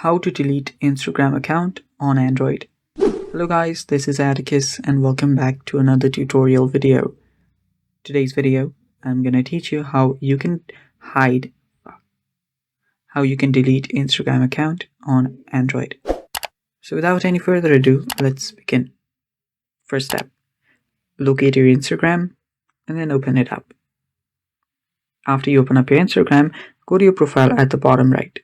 How to delete Instagram account on Android. Hello guys, this is Atticus and welcome back to another tutorial video. Today's video, I'm gonna teach you how you can delete Instagram account on Android. So without any further ado, let's begin. First step, locate your Instagram and then open it up. After you open up your Instagram, go to your profile at the bottom right.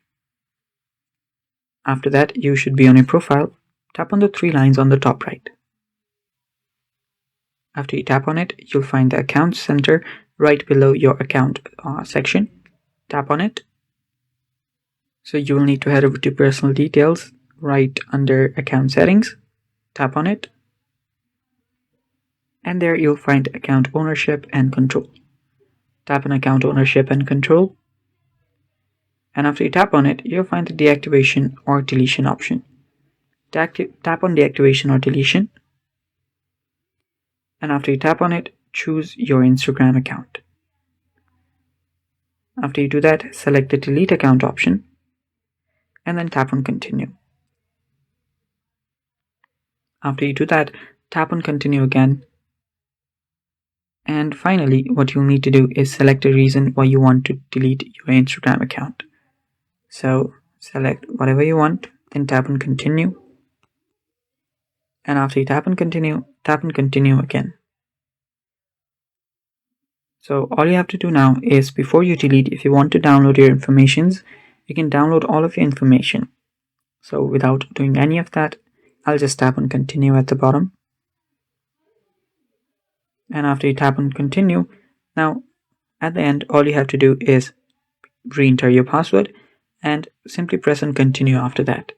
After that, you should be on your profile. Tap on the three lines on the top right. After you tap on it, you'll find the account center right below your account section. Tap on it. So you will need to head over to personal details right under account settings. Tap on it. And there you'll find account ownership and control. Tap on account ownership and control. And after you tap on it, you'll find the deactivation or deletion option. Tap on deactivation or deletion. And after you tap on it, choose your Instagram account. After you do that, select the delete account option and then tap on continue. After you do that, tap on continue again. And finally, what you'll need to do is select a reason why you want to delete your Instagram account. So select whatever you want, then tap on continue. And after you tap on continue again. So all you have to do now is, before you delete, if you want to download your informations, you can download all of your information. So without doing any of that, I'll just tap on continue at the bottom. And after you tap on continue, now at the end, all you have to do is re-enter your password and simply press on continue after that.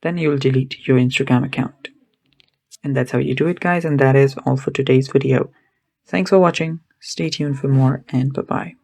Then you will delete your Instagram account. And that's how you do it, guys, and that is all for today's video. Thanks for watching. Stay tuned for more, and bye-bye.